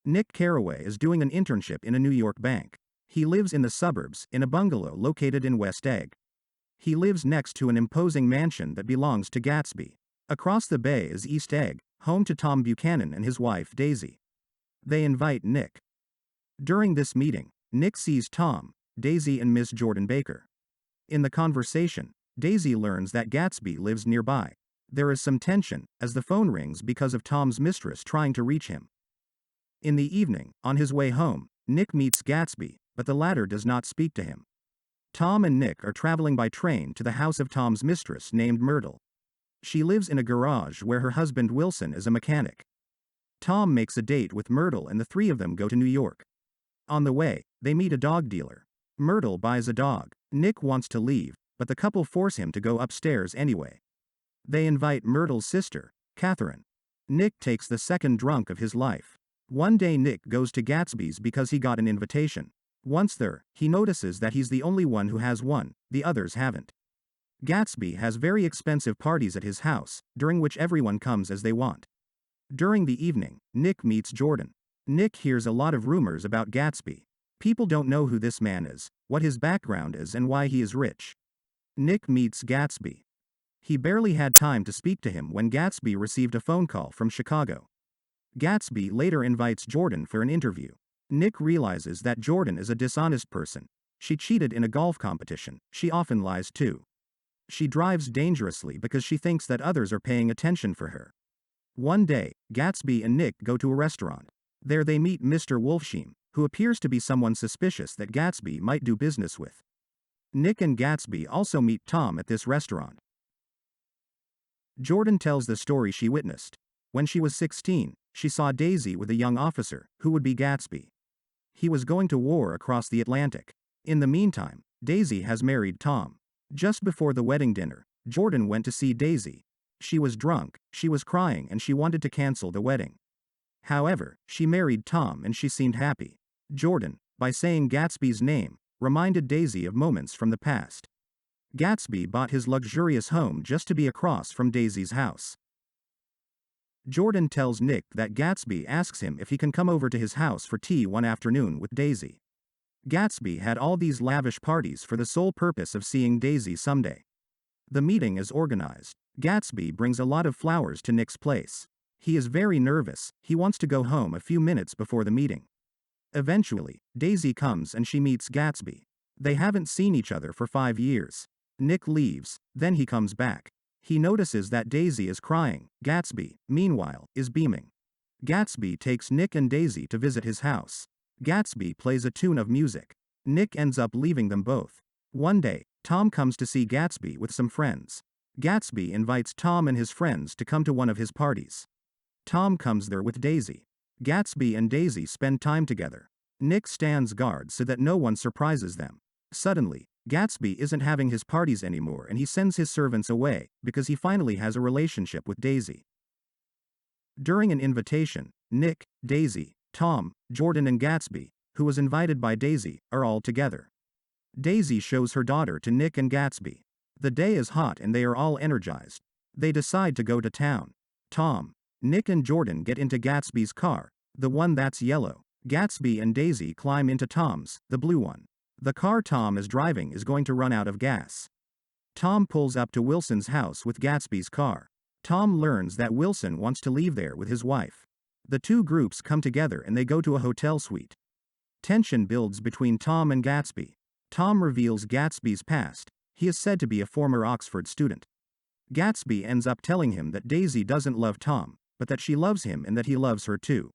Nick Carraway is doing an internship in a New York bank. He lives in the suburbs, in a bungalow located in West Egg. He lives next to an imposing mansion that belongs to Gatsby. Across the bay is East Egg, home to Tom Buchanan and his wife Daisy. They invite Nick. During this meeting, Nick sees Tom, Daisy and Miss Jordan Baker. In the conversation, Daisy learns that Gatsby lives nearby. There is some tension, as the phone rings because of Tom's mistress trying to reach him. In the evening, on his way home, Nick meets Gatsby, but the latter does not speak to him. Tom and Nick are traveling by train to the house of Tom's mistress named Myrtle. She lives in a garage where her husband Wilson is a mechanic. Tom makes a date with Myrtle and the three of them go to New York. On the way, they meet a dog dealer. Myrtle buys a dog. Nick wants to leave, but the couple force him to go upstairs anyway. They invite Myrtle's sister, Catherine. Nick takes the second drunk of his life. One day Nick goes to Gatsby's because he got an invitation. Once there, he notices that he's the only one who has one, the others haven't. Gatsby has very expensive parties at his house, during which everyone comes as they want. During the evening, Nick meets Jordan. Nick hears a lot of rumors about Gatsby. People don't know who this man is, what his background is and why he is rich. Nick meets Gatsby. He barely had time to speak to him when Gatsby received a phone call from Chicago. Gatsby later invites Jordan for an interview. Nick realizes that Jordan is a dishonest person. She cheated in a golf competition. She often lies too. She drives dangerously because she thinks that others are paying attention for her. One day, Gatsby and Nick go to a restaurant. There they meet Mr. Wolfsheim, who appears to be someone suspicious that Gatsby might do business with. Nick and Gatsby also meet Tom at this restaurant. Jordan tells the story she witnessed. When she was 16, she saw Daisy with a young officer, who would be Gatsby. He was going to war across the Atlantic. In the meantime, Daisy has married Tom. Just before the wedding dinner, Jordan went to see Daisy. She was drunk, she was crying and she wanted to cancel the wedding. However, she married Tom and she seemed happy. Jordan, by saying Gatsby's name, reminded Daisy of moments from the past. Gatsby bought his luxurious home just to be across from Daisy's house. Jordan tells Nick that Gatsby asks him if he can come over to his house for tea one afternoon with Daisy. Gatsby had all these lavish parties for the sole purpose of seeing Daisy someday. The meeting is organized. Gatsby brings a lot of flowers to Nick's place. He is very nervous, he wants to go home a few minutes before the meeting. Eventually, Daisy comes and she meets Gatsby. They haven't seen each other for 5 years. Nick leaves, then he comes back. He notices that Daisy is crying. Gatsby, meanwhile, is beaming. Gatsby takes Nick and Daisy to visit his house. Gatsby plays a tune of music. Nick ends up leaving them both. One day, Tom comes to see Gatsby with some friends. Gatsby invites Tom and his friends to come to one of his parties. Tom comes there with Daisy. Gatsby and Daisy spend time together. Nick stands guard so that no one surprises them. Suddenly, Gatsby isn't having his parties anymore and he sends his servants away, because he finally has a relationship with Daisy. During an invitation, Nick, Daisy, Tom, Jordan and Gatsby, who was invited by Daisy, are all together. Daisy shows her daughter to Nick and Gatsby. The day is hot and they are all energized. They decide to go to town. Tom, Nick and Jordan get into Gatsby's car, the one that's yellow. Gatsby and Daisy climb into Tom's, the blue one. The car Tom is driving is going to run out of gas. Tom pulls up to Wilson's house with Gatsby's car. Tom learns that Wilson wants to leave there with his wife. The two groups come together and they go to a hotel suite. Tension builds between Tom and Gatsby. Tom reveals Gatsby's past. He is said to be a former Oxford student. Gatsby ends up telling him that Daisy doesn't love Tom, but that she loves him and that he loves her too.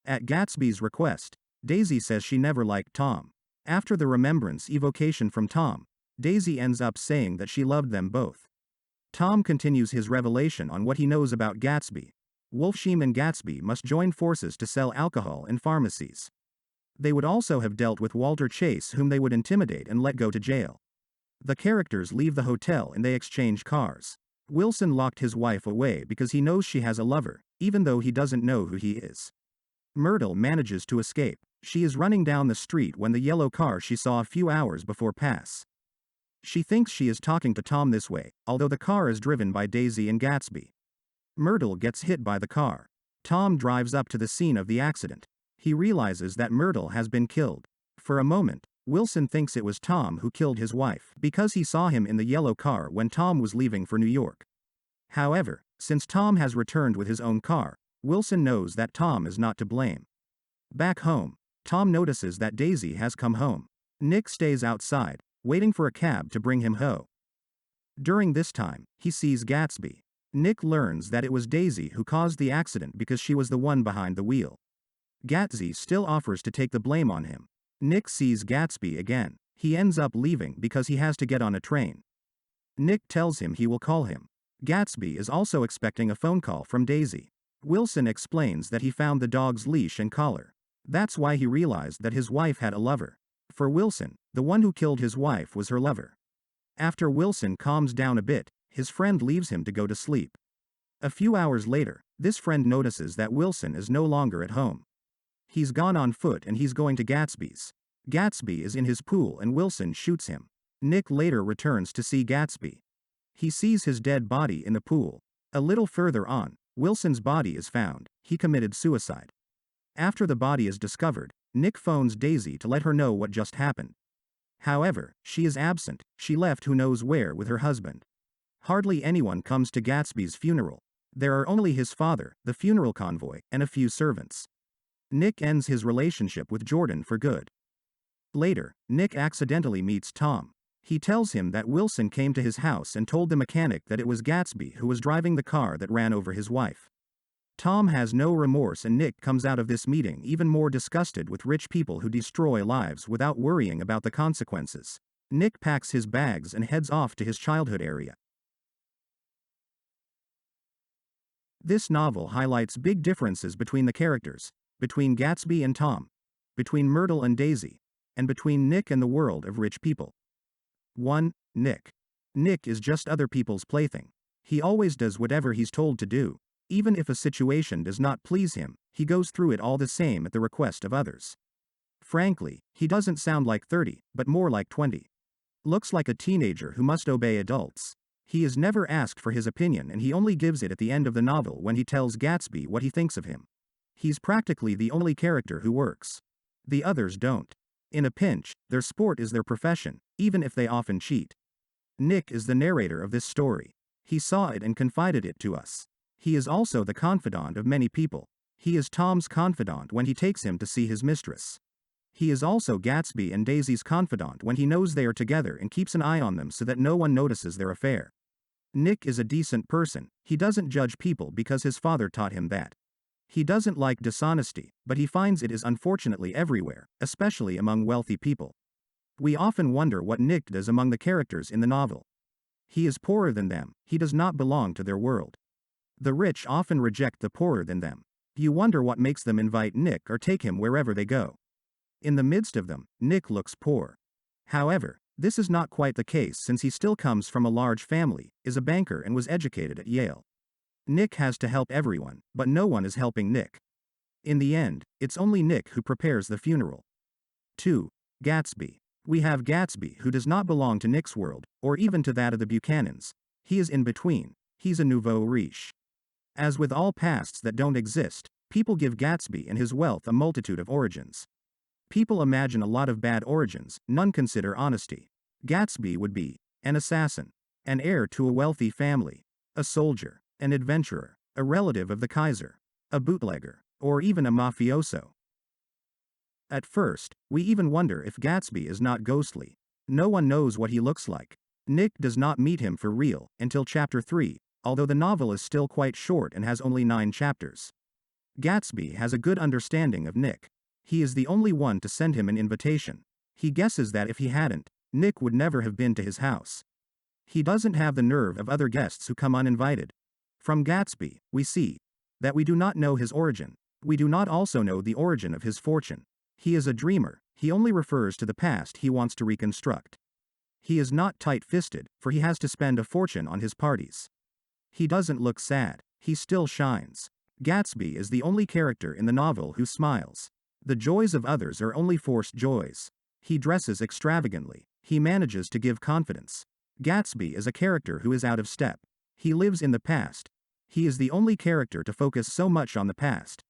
At Gatsby's request, Daisy says she never liked Tom. After the remembrance evocation from Tom, Daisy ends up saying that she loved them both. Tom continues his revelation on what he knows about Gatsby. Wolfsheim and Gatsby must join forces to sell alcohol in pharmacies. They would also have dealt with Walter Chase, whom they would intimidate and let go to jail. The characters leave the hotel and they exchange cars. Wilson locked his wife away because he knows she has a lover, even though he doesn't know who he is. Myrtle manages to escape. She is running down the street when the yellow car she saw a few hours before passes. She thinks she is talking to Tom this way, although the car is driven by Daisy and Gatsby. Myrtle gets hit by the car. Tom drives up to the scene of the accident. He realizes that Myrtle has been killed. For a moment, Wilson thinks it was Tom who killed his wife because he saw him in the yellow car when Tom was leaving for New York. However, since Tom has returned with his own car, Wilson knows that Tom is not to blame. Back home, Tom notices that Daisy has come home. Nick stays outside, waiting for a cab to bring him home. During this time, he sees Gatsby. Nick learns that it was Daisy who caused the accident because she was the one behind the wheel. Gatsby still offers to take the blame on him. Nick sees Gatsby again. He ends up leaving because he has to get on a train. Nick tells him he will call him. Gatsby is also expecting a phone call from Daisy. Wilson explains that he found the dog's leash and collar. That's why he realized that his wife had a lover. For Wilson, the one who killed his wife was her lover. After Wilson calms down a bit, his friend leaves him to go to sleep. A few hours later, this friend notices that Wilson is no longer at home. He's gone on foot and he's going to Gatsby's. Gatsby is in his pool and Wilson shoots him. Nick later returns to see Gatsby. He sees his dead body in the pool. A little further on, Wilson's body is found. He committed suicide. After the body is discovered, Nick phones Daisy to let her know what just happened. However, she is absent. She left who knows where with her husband. Hardly anyone comes to Gatsby's funeral. There are only his father, the funeral convoy, and a few servants. Nick ends his relationship with Jordan for good. Later, Nick accidentally meets Tom. He tells him that Wilson came to his house and told the mechanic that it was Gatsby who was driving the car that ran over his wife. Tom has no remorse and Nick comes out of this meeting even more disgusted with rich people who destroy lives without worrying about the consequences. Nick packs his bags and heads off to his childhood area. This novel highlights big differences between the characters, between Gatsby and Tom, between Myrtle and Daisy, and between Nick and the world of rich people. 1. Nick. Nick is just other people's plaything. He always does whatever he's told to do. Even if a situation does not please him, he goes through it all the same at the request of others. Frankly, he doesn't sound like 30, but more like 20. Looks like a teenager who must obey adults. He is never asked for his opinion and he only gives it at the end of the novel when he tells Gatsby what he thinks of him. He's practically the only character who works. The others don't. In a pinch, their sport is their profession, even if they often cheat. Nick is the narrator of this story. He saw it and confided it to us. He is also the confidant of many people. He is Tom's confidant when he takes him to see his mistress. He is also Gatsby and Daisy's confidant when he knows they are together and keeps an eye on them so that no one notices their affair. Nick is a decent person. He doesn't judge people because his father taught him that. He doesn't like dishonesty, but he finds it is unfortunately everywhere, especially among wealthy people. We often wonder what Nick does among the characters in the novel. He is poorer than them. He does not belong to their world. The rich often reject the poorer than them. You wonder what makes them invite Nick or take him wherever they go. In the midst of them, Nick looks poor. However, this is not quite the case since he still comes from a large family, is a banker and was educated at Yale. Nick has to help everyone, but no one is helping Nick. In the end, it's only Nick who prepares the funeral. 2. Gatsby. We have Gatsby who does not belong to Nick's world, or even to that of the Buchanans. He is in between. He's a nouveau riche. As with all pasts that don't exist, people give Gatsby and his wealth a multitude of origins. People imagine a lot of bad origins, none consider honesty. Gatsby would be an assassin, an heir to a wealthy family, a soldier, an adventurer, a relative of the Kaiser, a bootlegger, or even a mafioso. At first, we even wonder if Gatsby is not ghostly. No one knows what he looks like. Nick does not meet him for real until chapter 3, although the novel is still quite short and has only 9 chapters. Gatsby has a good understanding of Nick. He is the only one to send him an invitation. He guesses that if he hadn't, Nick would never have been to his house. He doesn't have the nerve of other guests who come uninvited. From Gatsby, we see that we do not know his origin. We do not also know the origin of his fortune. He is a dreamer. He only refers to the past he wants to reconstruct. He is not tight-fisted, for he has to spend a fortune on his parties. He doesn't look sad. He still shines. Gatsby is the only character in the novel who smiles. The joys of others are only forced joys. He dresses extravagantly. He manages to give confidence. Gatsby is a character who is out of step. He lives in the past. He is the only character to focus so much on the past.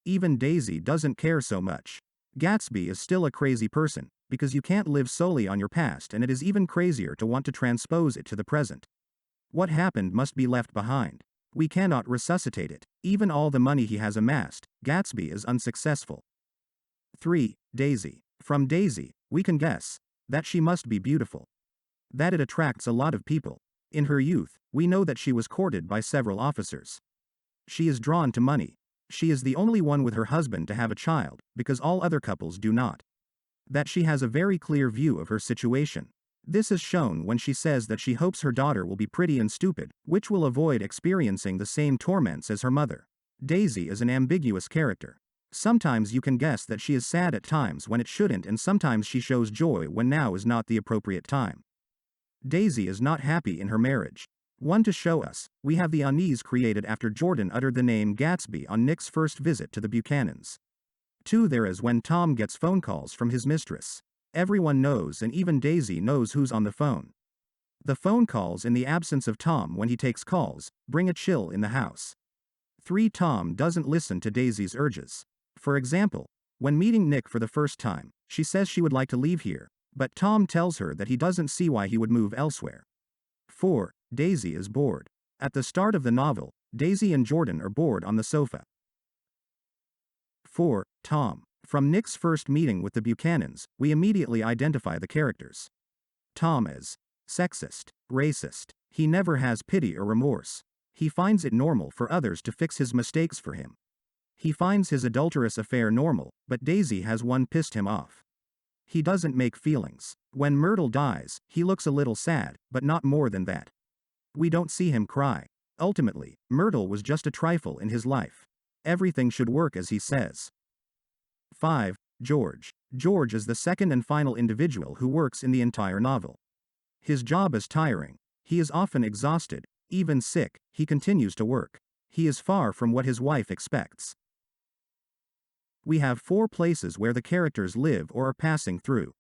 Even Daisy doesn't care so much. Gatsby is still a crazy person, because you can't live solely on your past, and it is even crazier to want to transpose it to the present. What happened must be left behind. We cannot resuscitate it. Even all the money he has amassed, Gatsby is unsuccessful. 3. Daisy. From Daisy, we can guess that she must be beautiful. That it attracts a lot of people. In her youth, we know that she was courted by several officers. She is drawn to money. She is the only one with her husband to have a child, because all other couples do not. That she has a very clear view of her situation. This is shown when she says that she hopes her daughter will be pretty and stupid, which will avoid experiencing the same torments as her mother. Daisy is an ambiguous character. Sometimes you can guess that she is sad at times when it shouldn't, and sometimes she shows joy when now is not the appropriate time. Daisy is not happy in her marriage. 1. To show us, we have the unease created after Jordan uttered the name Gatsby on Nick's first visit to the Buchanans. 2. There is when Tom gets phone calls from his mistress. Everyone knows, and even Daisy knows, who's on the phone. The phone calls in the absence of Tom when he takes calls bring a chill in the house. 3. Tom doesn't listen to Daisy's urges. For example, when meeting Nick for the first time, she says she would like to leave here, but Tom tells her that he doesn't see why he would move elsewhere. 4. Daisy is bored. At the start of the novel, Daisy and Jordan are bored on the sofa. 4. Tom. From Nick's first meeting with the Buchanans, we immediately identify the characters. Tom as sexist, racist. He never has pity or remorse. He finds it normal for others to fix his mistakes for him. He finds his adulterous affair normal, but Daisy has one pissed him off. He doesn't make feelings. When Myrtle dies, he looks a little sad, but not more than that. We don't see him cry. Ultimately, Myrtle was just a trifle in his life. Everything should work as he says. 5. George. George is the second and final individual who works in the entire novel. His job is tiring. He is often exhausted, even sick. He continues to work. He is far from what his wife expects. We have 4 places where the characters live or are passing through.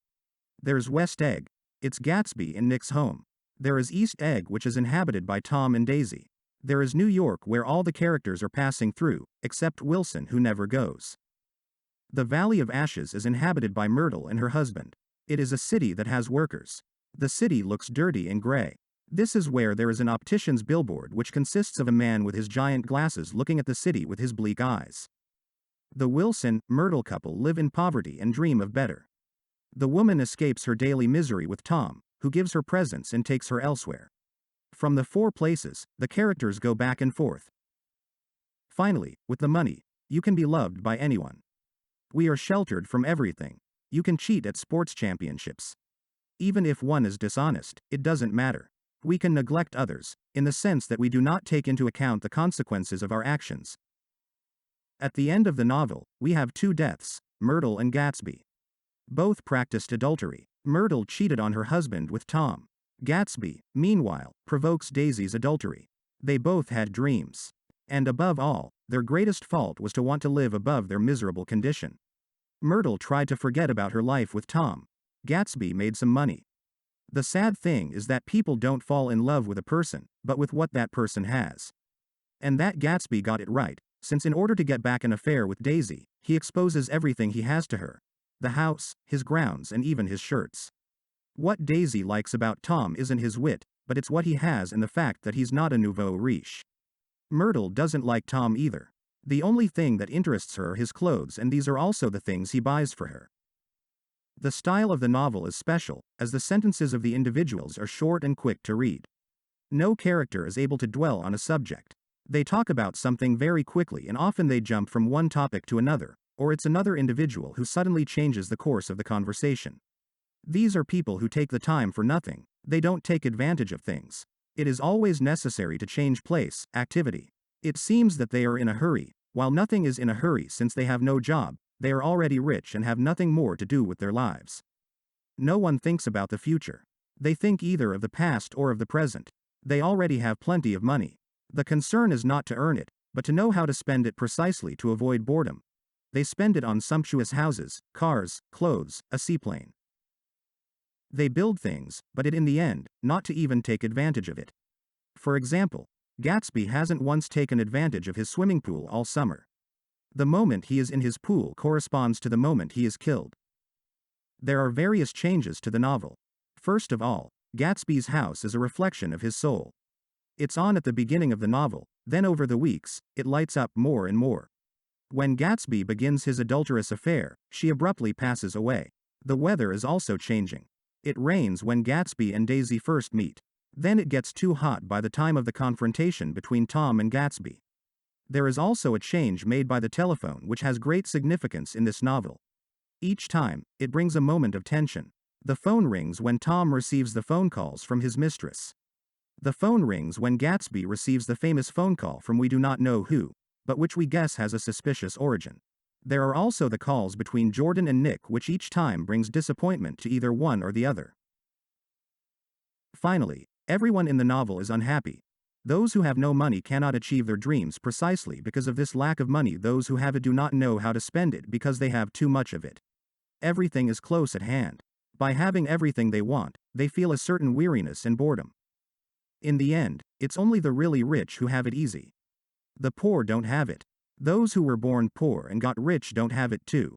There's West Egg. It's Gatsby in Nick's home. There is East Egg, which is inhabited by Tom and Daisy. There is New York, where all the characters are passing through, except Wilson, who never goes. The Valley of Ashes is inhabited by Myrtle and her husband. It is a city that has workers. The city looks dirty and gray. This is where there is an optician's billboard, which consists of a man with his giant glasses looking at the city with his bleak eyes. The Wilson-Myrtle couple live in poverty and dream of better. The woman escapes her daily misery with Tom, who gives her presents and takes her elsewhere. From the 4 places, the characters go back and forth. Finally, with the money, you can be loved by anyone. We are sheltered from everything. You can cheat at sports championships. Even if one is dishonest, it doesn't matter. We can neglect others, in the sense that we do not take into account the consequences of our actions. At the end of the novel, we have 2 deaths, Myrtle and Gatsby. Both practiced adultery. Myrtle cheated on her husband with Tom. Gatsby, meanwhile, provokes Daisy's adultery. They both had dreams. And above all, their greatest fault was to want to live above their miserable condition. Myrtle tried to forget about her life with Tom. Gatsby made some money. The sad thing is that people don't fall in love with a person, but with what that person has. And that Gatsby got it right, since in order to get back an affair with Daisy, he exposes everything he has to her. The house, his grounds, and even his shirts. What Daisy likes about Tom isn't his wit, but it's what he has and the fact that he's not a nouveau riche. Myrtle doesn't like Tom either. The only thing that interests her are his clothes, and these are also the things he buys for her. The style of the novel is special, as the sentences of the individuals are short and quick to read. No character is able to dwell on a subject. They talk about something very quickly, and often they jump from one topic to another, or it's another individual who suddenly changes the course of the conversation. These are people who take the time for nothing. They don't take advantage of things. It is always necessary to change place, activity. It seems that they are in a hurry, while nothing is in a hurry since they have no job, they are already rich and have nothing more to do with their lives. No one thinks about the future. They think either of the past or of the present. They already have plenty of money. The concern is not to earn it, but to know how to spend it precisely to avoid boredom. They spend it on sumptuous houses, cars, clothes, a seaplane. They build things, but in the end, not to even take advantage of it. For example, Gatsby hasn't once taken advantage of his swimming pool all summer. The moment he is in his pool corresponds to the moment he is killed. There are various changes to the novel. First of all, Gatsby's house is a reflection of his soul. It's on at the beginning of the novel, then over the weeks, it lights up more and more. When Gatsby begins his adulterous affair, she abruptly passes away. The weather is also changing. It rains when Gatsby and Daisy first meet. Then it gets too hot by the time of the confrontation between Tom and Gatsby. There is also a change made by the telephone which has great significance in this novel. Each time, it brings a moment of tension. The phone rings when Tom receives the phone calls from his mistress. The phone rings when Gatsby receives the famous phone call from we do not know who, but which we guess has a suspicious origin. There are also the calls between Jordan and Nick, which each time brings disappointment to either one or the other. Finally, everyone in the novel is unhappy. Those who have no money cannot achieve their dreams precisely because of this lack of money. Those who have it do not know how to spend it because they have too much of it. Everything is close at hand. By having everything they want, they feel a certain weariness and boredom. In the end, it's only the really rich who have it easy. The poor don't have it. Those who were born poor and got rich don't have it too.